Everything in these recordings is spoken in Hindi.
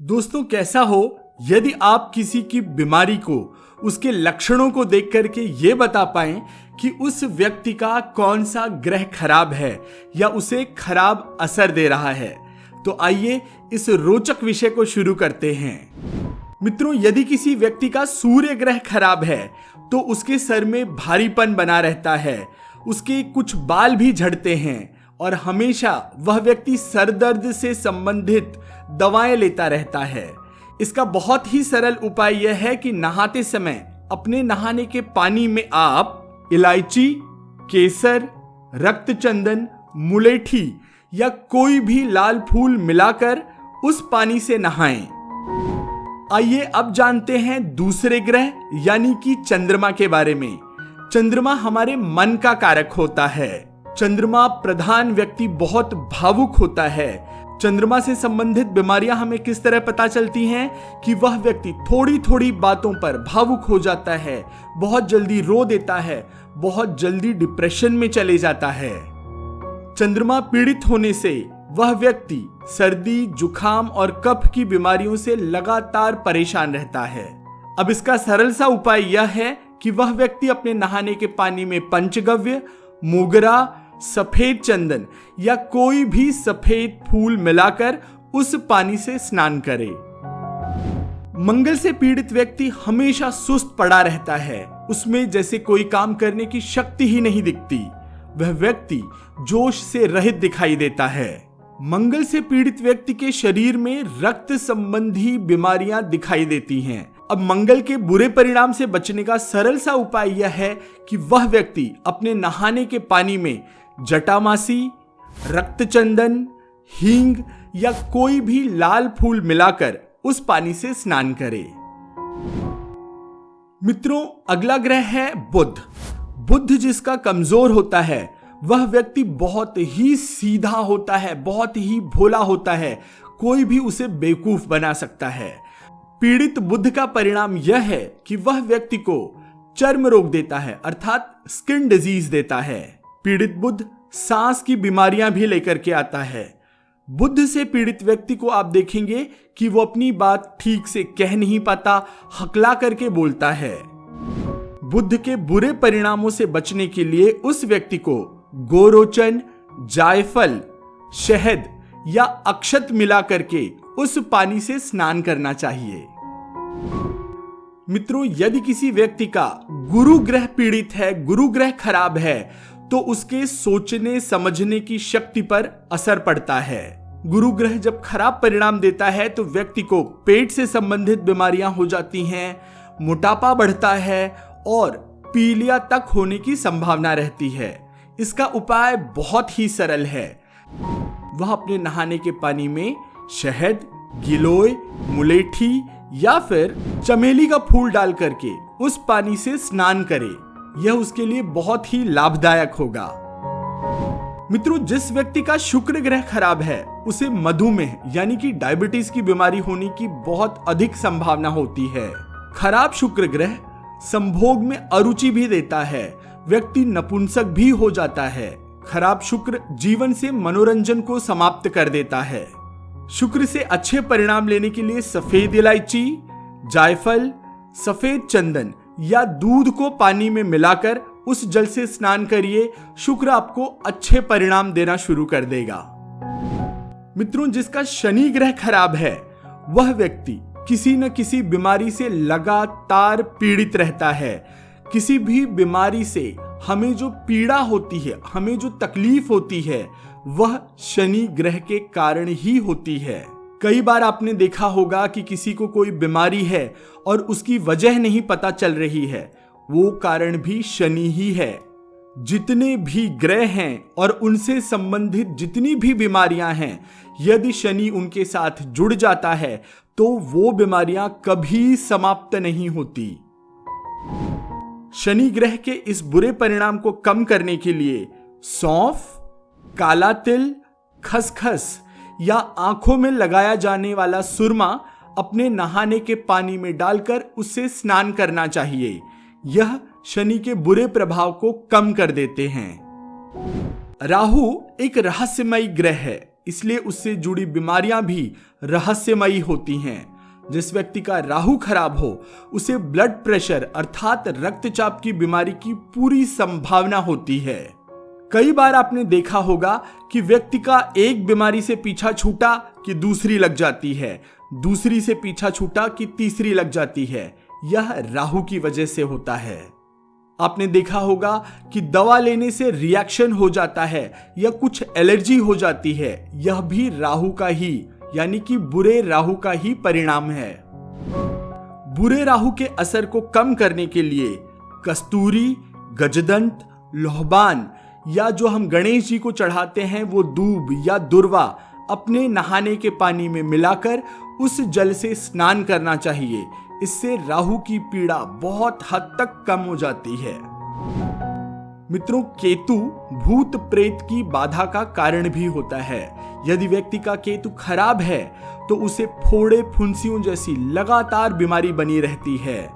दोस्तों, कैसा हो यदि आप किसी की बीमारी को उसके लक्षणों को देख करके ये बता पाएं कि उस व्यक्ति का कौन सा ग्रह खराब है या उसे खराब असर दे रहा है। तो आइए इस रोचक विषय को शुरू करते हैं। मित्रों, यदि किसी व्यक्ति का सूर्य ग्रह खराब है तो उसके सर में भारीपन बना रहता है, उसके कुछ बाल भी झड़ते हैं और हमेशा वह व्यक्ति सर दर्द से संबंधित दवाएं लेता रहता है। इसका बहुत ही सरल उपाय यह है कि नहाते समय अपने नहाने के पानी में आप इलायची, केसर, रक्त चंदन, मुलेठी या कोई भी लाल फूल मिलाकर उस पानी से नहाएं। आइए अब जानते हैं दूसरे ग्रह यानी कि चंद्रमा के बारे में। चंद्रमा हमारे मन का कारक होता है। चंद्रमा प्रधान व्यक्ति बहुत भावुक होता है। चंद्रमा से संबंधित बीमारियां हमें किस तरह पता चलती हैं कि वह व्यक्ति थोड़ी थोड़ी बातों पर भावुक हो जाता है, बहुत जल्दी रो देता है, बहुत जल्दी डिप्रेशन में चले जाता है। चंद्रमा पीड़ित होने से वह व्यक्ति सर्दी, जुखाम और कफ की बीमारियों से लगातार परेशान रहता है। अब इसका सरल सा उपाय यह है कि वह व्यक्ति अपने नहाने के पानी में पंचगव्य, मोगरा, सफेद चंदन या कोई भी सफेद फूल मिलाकर उस पानी से स्नान करे। मंगल से पीड़ित व्यक्ति हमेशा सुस्त पड़ा रहता है, उसमें जैसे कोई काम करने की शक्ति ही नहीं दिखती। वह व्यक्ति जोश से रहित दिखाई देता है। मंगल से पीड़ित व्यक्ति के शरीर में रक्त संबंधी बीमारियां दिखाई देती हैं। अब मंगल के बुरे परिणाम से बचने का सरल सा उपाय यह है कि वह व्यक्ति अपने नहाने के पानी में जटामासी, रक्त चंदन, हींग या कोई भी लाल फूल मिलाकर उस पानी से स्नान करे। मित्रों, अगला ग्रह है बुध। बुध जिसका कमजोर होता है वह व्यक्ति बहुत ही सीधा होता है, बहुत ही भोला होता है, कोई भी उसे बेवकूफ बना सकता है। पीड़ित बुध का परिणाम यह है कि वह व्यक्ति को चर्म रोग देता है, अर्थात स्किन डिजीज देता है। पीड़ित बुध सांस की बीमारियां भी लेकर के आता है। बुध से पीड़ित व्यक्ति को आप देखेंगे कि वो अपनी बात ठीक से कह नहीं पाता, हकला करके बोलता है। बुध के बुरे परिणामों से बचने के लिए उस व्यक्ति को गोरोचन, जायफल, शहद या अक्षत मिला करके उस पानी से स्नान करना चाहिए। मित्रों, यदि किसी व्यक्ति का गुरु ग्रह पीड़ित है, गुरु ग्रह खराब है, तो उसके सोचने समझने की शक्ति पर असर पड़ता है। गुरु ग्रह जब खराब परिणाम देता है तो व्यक्ति को पेट से संबंधित बीमारियां हो जाती हैं, मोटापा बढ़ता है और पीलिया तक होने की संभावना रहती है। इसका उपाय बहुत ही सरल है। वह अपने नहाने के पानी में शहद, गिलोय, मुलेठी या फिर चमेली का फूल डाल करके उस पानी से स्नान करे। यह उसके लिए बहुत ही लाभदायक होगा। मित्रों, जिस व्यक्ति का शुक्र ग्रह खराब है उसे मधुमेह यानी कि डायबिटीज की बीमारी होने की बहुत अधिक संभावना होती है। खराब शुक्र ग्रह संभोग में अरुचि भी देता है, व्यक्ति नपुंसक भी हो जाता है। खराब शुक्र जीवन से मनोरंजन को समाप्त कर देता है। शुक्र से अच्छे परिणाम लेने के लिए सफेद इलायची, जायफल, सफेद चंदन या दूध को पानी में मिलाकर उस जल से स्नान करिए। शुक्र आपको अच्छे परिणाम देना शुरू कर देगा। मित्रों, जिसका शनि ग्रह खराब है वह व्यक्ति किसी न किसी बीमारी से लगातार पीड़ित रहता है। किसी भी बीमारी से हमें जो पीड़ा होती है, हमें जो तकलीफ होती है, वह शनि ग्रह के कारण ही होती है। कई बार आपने देखा होगा कि किसी को कोई बीमारी है और उसकी वजह नहीं पता चल रही है, वो कारण भी शनि ही है। जितने भी ग्रह हैं और उनसे संबंधित जितनी भी बीमारियां हैं, यदि शनि उनके साथ जुड़ जाता है तो वो बीमारियां कभी समाप्त नहीं होती। शनि ग्रह के इस बुरे परिणाम को कम करने के लिए सौंफ, काला तिल, खसखस या आंखों में लगाया जाने वाला सुरमा अपने नहाने के पानी में डालकर उससे स्नान करना चाहिए। यह शनि के बुरे प्रभाव को कम कर देते हैं। राहु एक रहस्यमयी ग्रह है। इसलिए उससे जुड़ी बीमारियां भी रहस्यमयी होती हैं। जिस व्यक्ति का राहु खराब हो उसे ब्लड प्रेशर अर्थात रक्तचाप की बीमारी की पूरी संभावना होती है। कई बार आपने देखा होगा कि व्यक्ति का एक बीमारी से पीछा छूटा कि दूसरी लग जाती है, दूसरी से पीछा छूटा कि तीसरी लग जाती है। यह राहु की वजह से होता है। आपने देखा होगा कि दवा लेने से रिएक्शन हो जाता है या कुछ एलर्जी हो जाती है, यह भी राहु का ही यानी कि बुरे राहु का ही परिणाम है। बुरे राहु के असर को कम करने के लिए कस्तूरी, गजदंत, लोहबान या जो हम गणेश जी को चढ़ाते हैं वो दूब या दुर्वा अपने नहाने के पानी में मिलाकर उस जल से स्नान करना चाहिए। इससे राहु की पीड़ा बहुत हद तक कम हो जाती है। मित्रों, केतु भूत प्रेत की बाधा का कारण भी होता है। यदि व्यक्ति का केतु खराब है तो उसे फोड़े फुंसियों जैसी लगातार बीमारी बनी रहती है।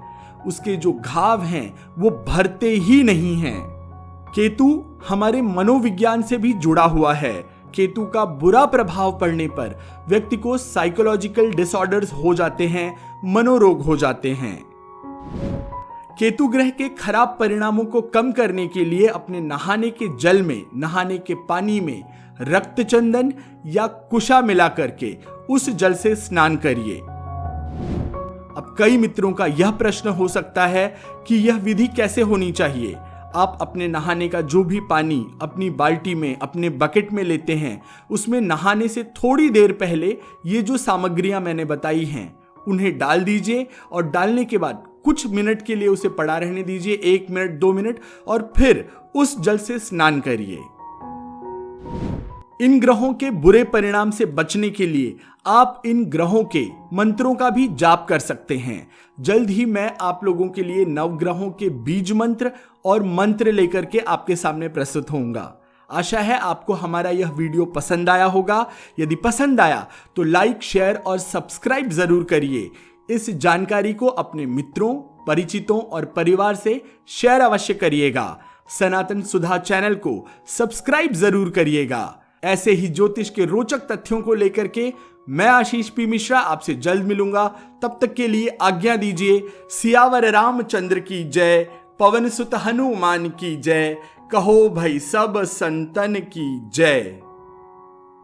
उसके जो घाव हैं वो भरते ही नहीं हैं। केतु हमारे मनोविज्ञान से भी जुड़ा हुआ है। केतु का बुरा प्रभाव पड़ने पर व्यक्ति को साइकोलॉजिकल डिसऑर्डर्स हो जाते हैं, मनोरोग हो जाते हैं। केतु ग्रह के खराब परिणामों को कम करने के लिए अपने नहाने के जल में, नहाने के पानी में रक्तचंदन या कुशा मिला करके उस जल से स्नान करिए। अब कई मित्रों का यह प्रश्न हो सकता है कि यह विधि कैसे होनी चाहिए। आप अपने नहाने का जो भी पानी अपनी बाल्टी में, अपने बकेट में लेते हैं, उसमें नहाने से थोड़ी देर पहले ये जो सामग्रियां मैंने बताई हैं उन्हें डाल दीजिए और डालने के बाद कुछ मिनट के लिए उसे पड़ा रहने दीजिए, 1 मिनट 2 मिनट, और फिर उस जल से स्नान करिए। इन ग्रहों के बुरे परिणाम से बचने के लिए आप इन ग्रहों के मंत्रों का भी जाप कर सकते हैं। जल्द ही मैं आप लोगों के लिए नवग्रहों के बीज मंत्र और मंत्र लेकर के आपके सामने प्रस्तुत होऊंगा। आशा है आपको हमारा यह वीडियो पसंद आया होगा। यदि पसंद आया तो लाइक, शेयर और सब्सक्राइब जरूर करिए। इस जानकारी को अपने मित्रों, परिचितों और परिवार से शेयर अवश्य करिएगा। सनातन सुधा चैनल को सब्सक्राइब जरूर करिएगा। ऐसे ही ज्योतिष के रोचक तथ्यों को लेकर के मैं आशीष पी मिश्रा आपसे जल्द मिलूंगा। तब तक के लिए आज्ञा दीजिए। सियावर रामचंद्र की जय, पवन सुत हनुमान की जय, कहो भाई सब संतन की जय।